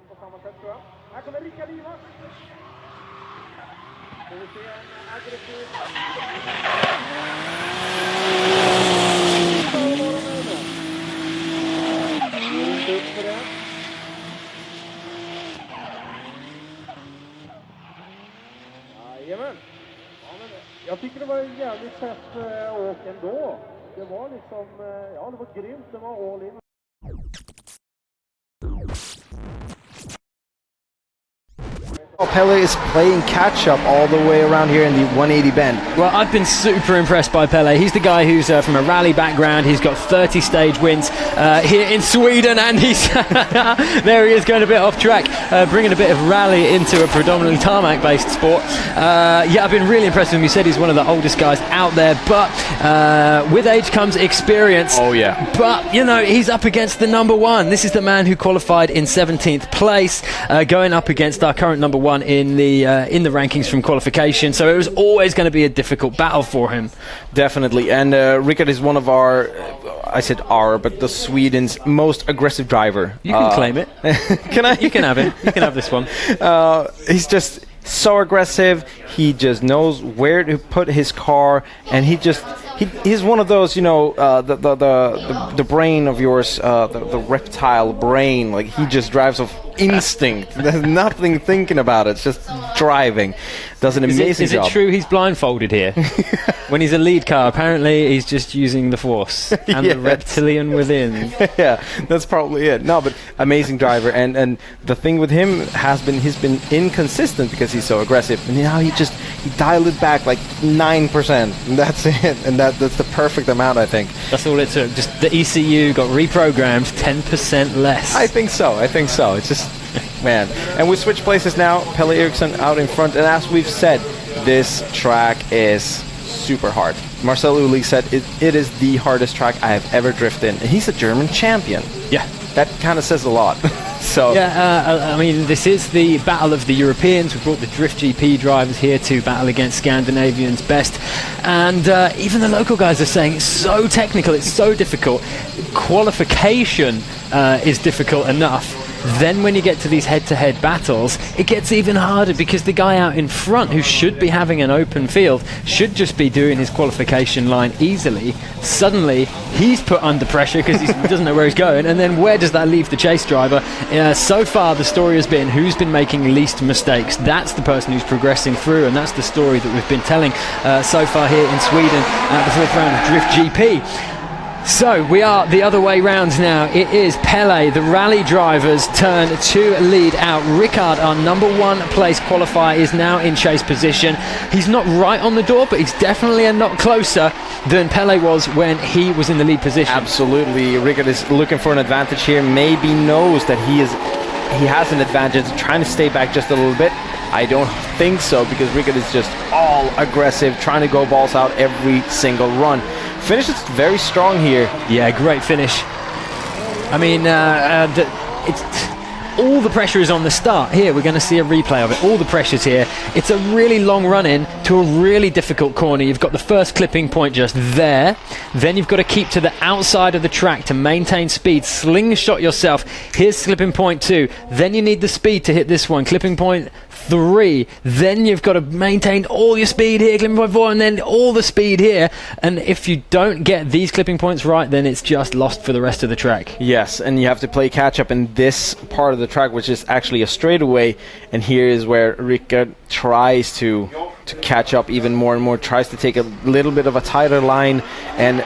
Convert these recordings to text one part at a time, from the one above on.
på samma sätt tror jag. Här kommer RICKARD IVARS. Får vi se en aggressiv... Inte upp för det. Jajamän. Jag tycker det var en jävligt fett åk ändå. Det var liksom, ja det var grymt, det var all in. Pelle is playing catch-up all the way around here in the 180 bend. Well, I've been super impressed by Pelle. He's the guy who's from a rally background. He's got 30 stage wins here in Sweden, and he's there he is going a bit off track, bringing a bit of rally into a predominantly tarmac-based sport. Yeah, I've been really impressed with him. He said he's one of the oldest guys out there, but with age comes experience. Oh yeah. But, you know, he's up against the number one. This is the man who qualified in 17th place, going up against our current number one in the rankings from qualification, so it was always going to be a difficult battle for him. Definitely, and RICKARD is one of our, I said our, but the Sweden's most aggressive driver. You can claim it. Can I? You can have it. You can have this one. He's just so aggressive. He just knows where to put his car, and he's one of those, you know, the brain of yours, the reptile brain. Like, he just drives off instinct. There's nothing thinking about it. It's just driving. Does an amazing job. Is it true he's blindfolded here? When he's a lead car, apparently he's just using the force and the reptilian within. Yeah, that's probably it. No, but amazing driver, and the thing with him has been he's been inconsistent because he's so aggressive, and now he dialed it back like 9%, and that's it, and that's the perfect amount, I think. That's all it took. Just the ECU got reprogrammed 10% less. I think so. It's just, man. And we switch places now. Pelle Eriksson out in front, and as we've said, this track is super hard. Marcel Uli said it is the hardest track I have ever drifted in, and he's a German champion. Yeah. That kind of says a lot. So yeah, I mean, this is the battle of the Europeans. We brought the Drift GP drivers here to battle against Scandinavians' best, and even the local guys are saying it's so technical, it's so difficult. Qualification is difficult enough. Then when you get to these head-to-head battles, it gets even harder because the guy out in front, who should be having an open field, should just be doing his qualification line easily. Suddenly, he's put under pressure because he doesn't know where he's going, and then where does that leave the chase driver? So far, the story has been who's been making least mistakes. That's the person who's progressing through, and that's the story that we've been telling so far here in Sweden at the fourth round of Drift GP. So we are the other way round now. It is Pelle, the rally driver's turn to lead out. RICKARD, our number one place qualifier, is now in chase position. He's not right on the door, but he's definitely a lot closer than Pelle was when he was in the lead position. Absolutely. RICKARD is looking for an advantage here. Maybe knows that he has an advantage, trying to stay back just a little bit. I don't think so, because RICKARD is just all aggressive, trying to go balls out every single run. Finishes very strong here. Yeah, great finish. I mean, all the pressure is on the start. Here, we're going to see a replay of it. All the pressure's here. It's a really long run-in to a really difficult corner. You've got the first clipping point just there. Then you've got to keep to the outside of the track to maintain speed. Slingshot yourself. Here's clipping point 2. Then you need the speed to hit this one. Clipping point 3. Then you've got to maintain all your speed here, clipping point 4, and then all the speed here. And if you don't get these clipping points right, then it's just lost for the rest of the track. Yes, and you have to play catch up in this part of the track, which is actually a straightaway. And here is where RICKARD tries to catch up even more and more, tries to take a little bit of a tighter line, and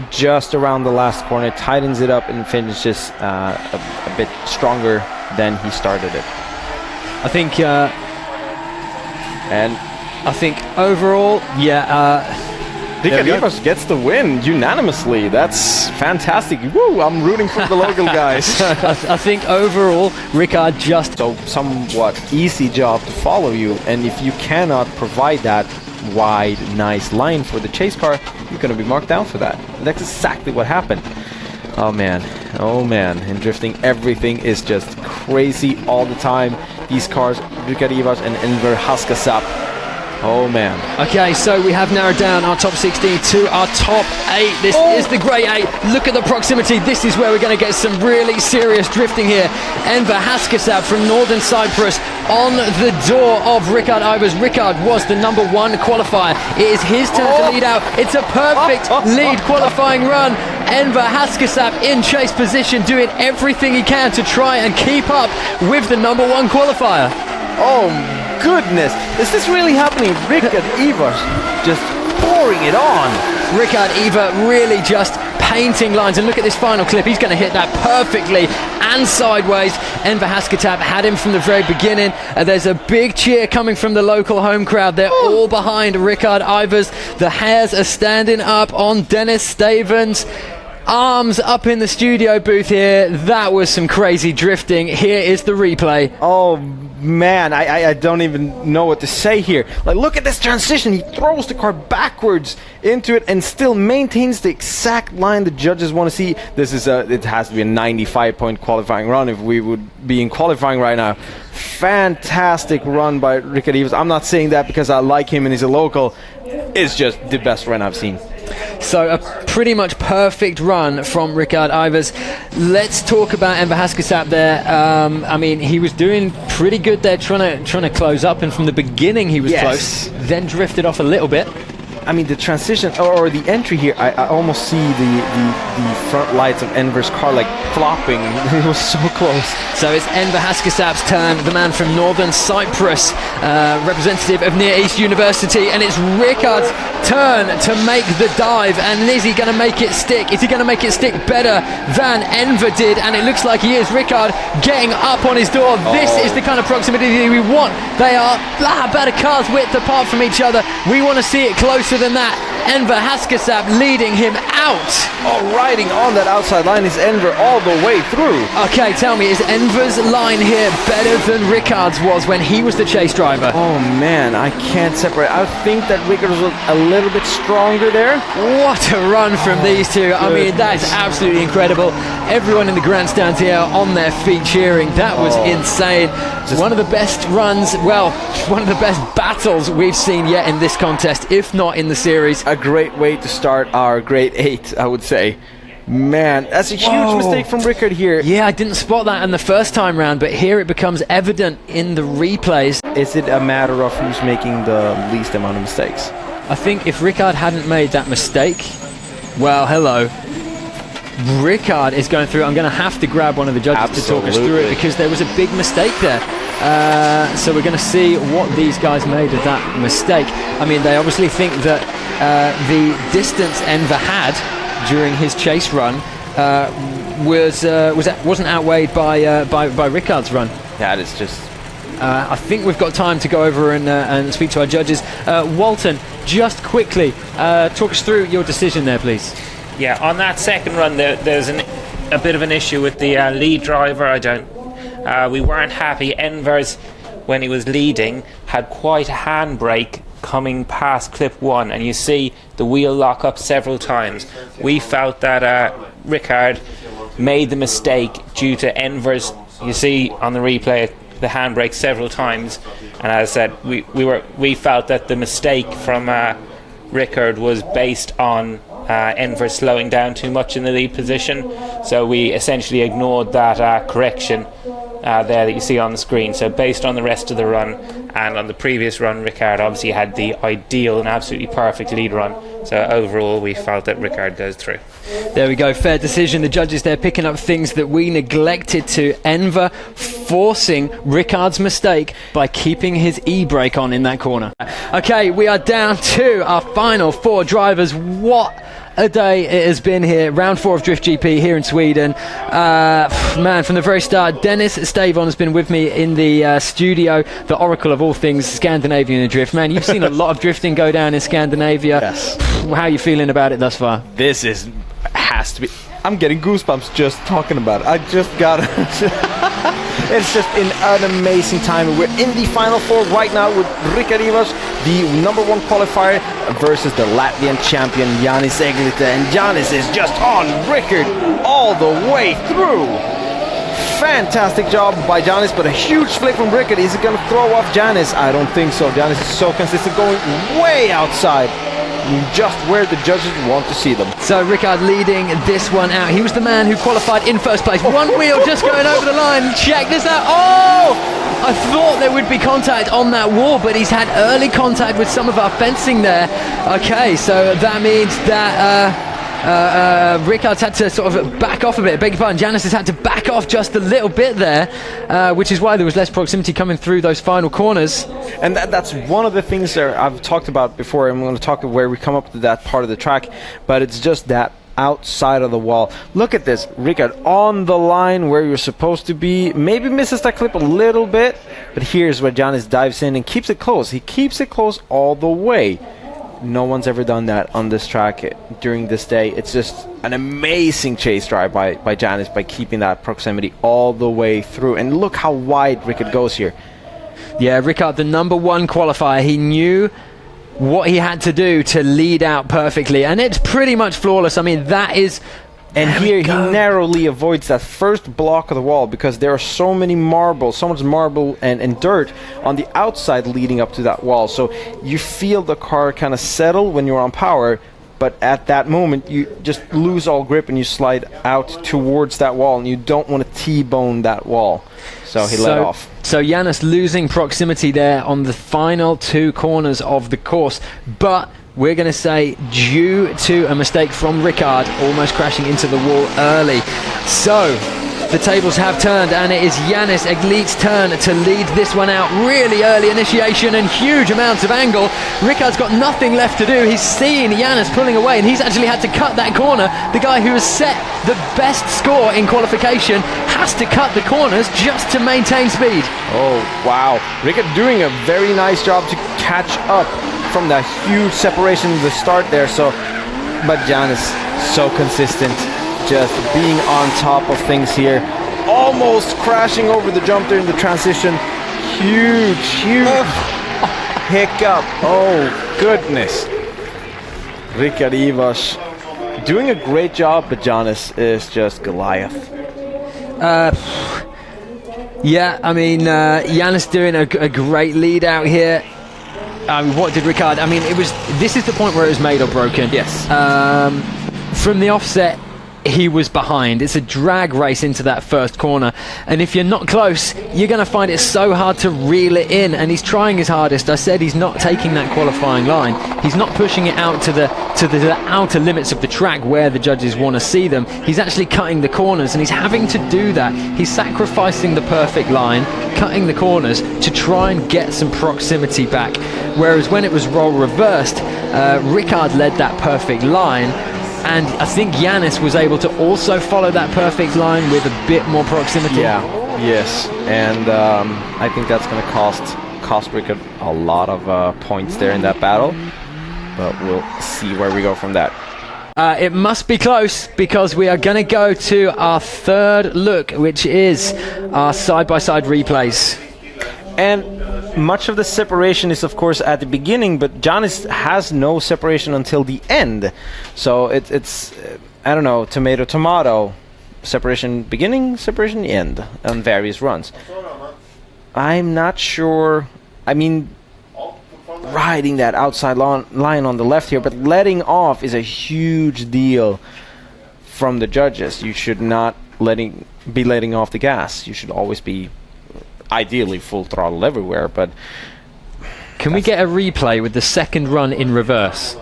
just around the last corner tightens it up and finishes a bit stronger than he started it. I think overall, RICKARD IVARS gets the win unanimously. That's fantastic. Woo! I'm rooting for the local guys. I think overall, RICKARD just so somewhat easy job to follow you, and if you cannot provide that wide, nice line for the chase car, you're going to be marked down for that. And that's exactly what happened. Oh man, in drifting everything is just crazy all the time. These cars, RICKARD IVARS and Enver Haskasap, Oh man. Okay, so we have narrowed down our top 16 to our top 8. This is the Great 8. Look at the proximity. This is where we're going to get some really serious drifting here. Enver Haskasab from Northern Cyprus on the door of Rickard Ivars. Rickard was the number 1 qualifier. It is his turn to lead out. It's a perfect lead qualifying run. Enver Haskasab in chase position, doing everything he can to try and keep up with the number 1 qualifier. Oh goodness, is this really happening? Rickard Ivars just pouring it on. Rickard Ivar really just painting lines, and look at this final clip. He's going to hit that perfectly and sideways. Enver Haskasab had him from the very beginning. There's a big cheer coming from the local home crowd. They're all behind Rickard Ivars. The hairs are standing up on Dennis Stavens. Arms up in the studio booth here. That was some crazy drifting. Here is the replay. Oh man, I don't even know what to say here. Like, look at this transition. He throws the car backwards into it and still maintains the exact line the judges want to see. This is it has to be a 95-point qualifying run if we would be in qualifying right now. Fantastic run by Rickard Ivars. I'm not saying that because I like him and he's a local. It's just the best run I've seen. So a pretty much perfect run from Rickard Ivars. Let's talk about Enver Haskasab there. I mean, he was doing pretty good there, trying to close up, and from the beginning he was close, then drifted off a little bit. I mean, the transition or the entry here, I almost see the front lights of Enver's car like flopping. It was so close. So it's Enver Haskasab's turn, the man from Northern Cyprus, representative of Near East University, and it's Rickard's turn to make the dive. And is he going to make it stick? Is he going to make it stick better than Enver did? And it looks like he is. Rickard getting up on his door. This is the kind of proximity we want. They are about a car's width apart from each other. We want to see it closer than that. Enver Haskasab leading him out. Oh, riding on that outside line is Enver all the way through. Okay, tell me, is Enver's line here better than Rickard's was when he was the chase driver? Oh man, I can't separate. I think that Rickard was a little bit stronger there. What a run from these two. I mean, that is absolutely incredible. Everyone in the grandstands here on their feet cheering. That was insane. One of the best runs, well, one of the best battles we've seen yet in this contest, if not in the series. A great way to start our grade 8, I would say. Man, that's a huge mistake from Rickard here. Yeah, I didn't spot that in the first time round, but here it becomes evident in the replays. Is it a matter of who's making the least amount of mistakes? I think if Rickard hadn't made that mistake, well, hello. Rickard is going through. I'm going to have to grab one of the judges to talk us through it, because there was a big mistake there. So we're going to see what these guys made of that mistake. I mean, they obviously think that the distance Enver had during his chase run wasn't outweighed by Rickard's run. That is just... I think we've got time to go over and speak to our judges. Walton, just quickly, talk us through your decision there, please. Yeah, on that second run, there's a bit of an issue with the lead driver. We weren't happy. Envers, when he was leading, had quite a handbrake coming past clip 1, and you see the wheel lock up several times. We felt that Rickard made the mistake due to Envers. You see on the replay the handbrake several times, and as I said, we felt that the mistake from Rickard was based on Enver slowing down too much in the lead position, so we essentially ignored that correction there that you see on the screen. So based on the rest of the run and on the previous run, Rickard obviously had the ideal and absolutely perfect lead run, so overall we felt that Rickard goes through. There we go, fair decision. The judges there picking up things that we neglected to. Enver forcing Rickard's mistake by keeping his e-brake on in that corner. Okay, we are down to our final 4 drivers. What a day it has been here. Round 4 of Drift GP here in Sweden. Man, from the very start, Dennis Stavon has been with me in the studio, the oracle of all things Scandinavian drift. Man, you've seen a lot of drifting go down in Scandinavia. Yes. How are you feeling about it thus far? This has to be... I'm getting goosebumps just talking about it. I just got it. It's just an amazing time. We're in the final 4 right now with Rickard Ivars, the number 1 qualifier, versus the Latvian champion Jānis Eglīte. And Jānis is just on Rickard all the way through. Fantastic job by Janis, but a huge flick from Rickard. Is it going to throw off Janis? I don't think so. Janis is so consistent, going way outside, just where the judges want to see them. So Rickard leading this one out. He was the man who qualified in first place. One wheel just going over the line. Check this out. Oh! I thought there would be contact on that wall, but he's had early contact with some of our fencing there. Okay, so that means that Rickard's had to sort of back off a bit. Beg your pardon, Janis has had to back off just a little bit there, which is why there was less proximity coming through those final corners. And that's one of the things that I've talked about before. I'm going to talk about where we come up to that part of the track, but it's just that outside of the wall. Look at this, Rickard on the line where you're supposed to be, maybe misses that clip a little bit, but here's where Janis dives in and keeps it close. He keeps it close all the way. No one's ever done that on this track during this day. It's just an amazing chase drive by Janis by keeping that proximity all the way through. And look how wide Rickard goes here. Yeah, Rickard, the number one qualifier, he knew what he had to do to lead out perfectly, and it's pretty much flawless. I mean, that is... And here he narrowly avoids that first block of the wall because there are so many marbles, so much marble and dirt on the outside leading up to that wall. So you feel the car kind of settle when you're on power, but at that moment you just lose all grip and you slide out towards that wall, and you don't want to T-bone that wall. So he let off. So Janis losing proximity there on the final two corners of the course, but we're going to say due to a mistake from Rickard, almost crashing into the wall early. So the tables have turned, and it is Janis Eglit's turn to lead this one out. Really early initiation and huge amounts of angle. Rickard's got nothing left to do. He's seen Janis pulling away, and he's actually had to cut that corner. The guy who has set the best score in qualification has to cut the corners just to maintain speed. Oh, wow. Rickard doing a very nice job to catch up from that huge separation at the start there. But Janis, so consistent, just being on top of things here, almost crashing over the jump there in the transition. Huge hiccup. Oh goodness. Rickard Ivars doing a great job, but Janis is just Goliath. Yeah, I mean, Janis doing a great lead out here. What did Rickard? I mean, this is the point where it was made or broken. Yes. From the offset, he was behind. It's a drag race into that first corner, and if you're not close, you're going to find it so hard to reel it in, and he's trying his hardest. I said he's not taking that qualifying line. He's not pushing it out to the outer limits of the track where the judges want to see them. He's actually cutting the corners, and he's having to do that. He's sacrificing the perfect line, cutting the corners to try and get some proximity back, whereas when it was role reversed, Rickard led that perfect line. And I think Janis was able to also follow that perfect line with a bit more proximity. Yeah, yes, and I think that's going to cost Rickard a lot of points there in that battle. But we'll see where we go from that. It must be close, because we are going to go to our third look, which is our side-by-side replays. And much of the separation is, of course, at the beginning, but Janis has no separation until the end. So it's I don't know, tomato, separation beginning, separation end on various runs. I'm not sure. I mean, riding that outside line on the left here, but letting off is a huge deal from the judges. You should not be letting off the gas. You should always be ideally full throttle everywhere, but can we get a replay with the second run in reverse?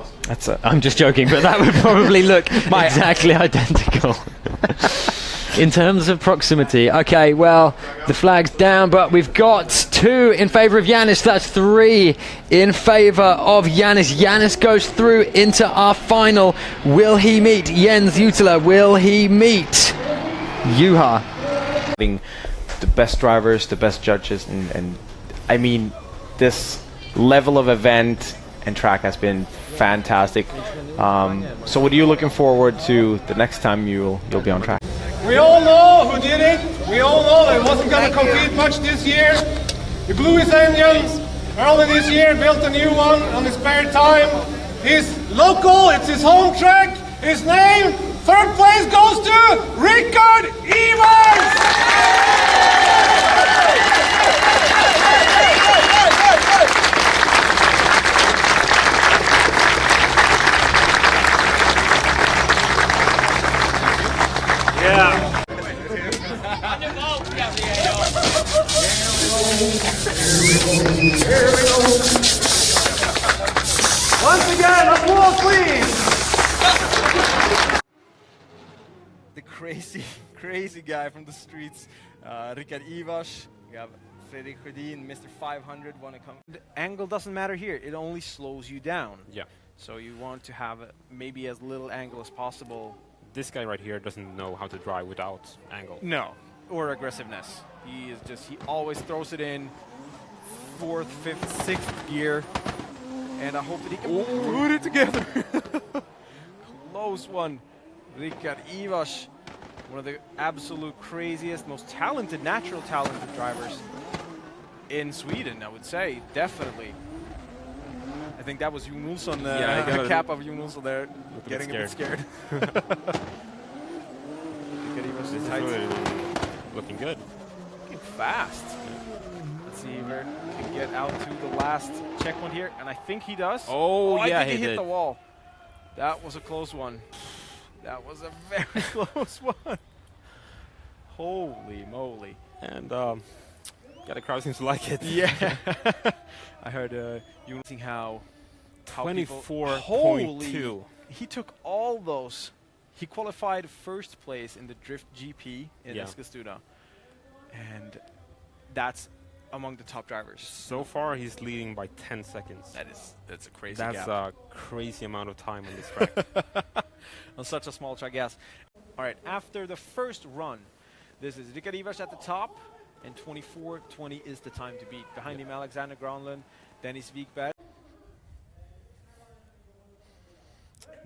I'm just joking, but that would probably look exactly identical in terms of proximity. Okay, well, the flag's down, but we've got 2 in favor of Janis. That's 3 in favor of Janis. Janis goes through into our final. Will he meet Jens Jutila? Will he meet Juha? The best drivers, the best judges, and I mean, this level of event and track has been fantastic. So what are you looking forward to the next time you'll be on track? We all know who did it. We all know that it wasn't going to compete much this year. He blew his engine early this year, built a new one on his spare time. He's local, it's his home track. His name, third place goes to RICKARD IVARS! Here we go. Once again, applause, please. The crazy guy from the streets, RICKARD IVARS. We have Fredrik Sjödin, Mr. 500. The angle doesn't matter here. It only slows you down. Yeah. So you want to have maybe as little angle as possible. This guy right here doesn't know how to drive without angle. No, or aggressiveness. He always throws it in 4th, 5th, 6th gear. And I hope that he can put it together. Close one. RICKARD IVARS, one of the absolute craziest, most talented, natural talented drivers in Sweden, I would say, definitely. I think that was Jon Olsson, the cap of Jon Olsson there, getting a bit scared. RICKARD IVARS is really looking good. Looking fast. Let's see if he can get out to the last checkpoint here, and I think he does. Oh yeah, I think he hit did. the wall. That was a close one. That was a very close one. Holy moly. And yeah, the crowd seems to like it. Yeah. I heard you seeing how 24.2. He took all those. He qualified first place in the Drift GP in Eskilstuna. And that's among the top drivers. So far he's leading by 10 seconds. That's a crazy gap. That's a crazy amount of time on this track. On such a small track, yes. All right, after the first run, this is RICKARD IVARS at the top, and 24:20 is the time to beat. Behind him, Alexander Granlund, Dennis Wikberg.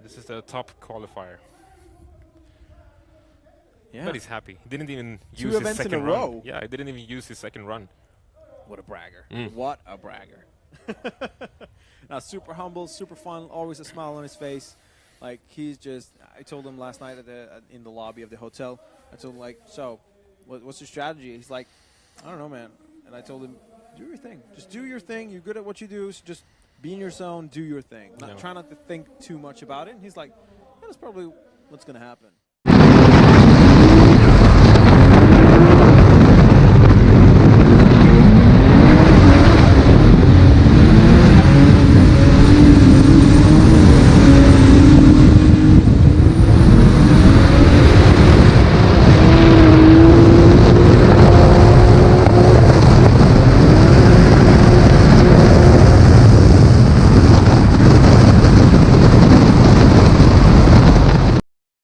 This is the top qualifier. Yeah. But he's happy. He didn't even Two use his events in second a run. row. Yeah, he didn't even use his second run. What a bragger. What a bragger. Now, super humble, super fun, always a smile on his face. Like, he's just, I told him last night in the lobby of the hotel, I told him, like, so, what's your strategy? He's like, I don't know, man. And I told him, do your thing. Just do your thing. You're good at what you do, so just be in your zone, do your thing. Try not to think too much about it. And he's like, yeah, that's probably what's going to happen.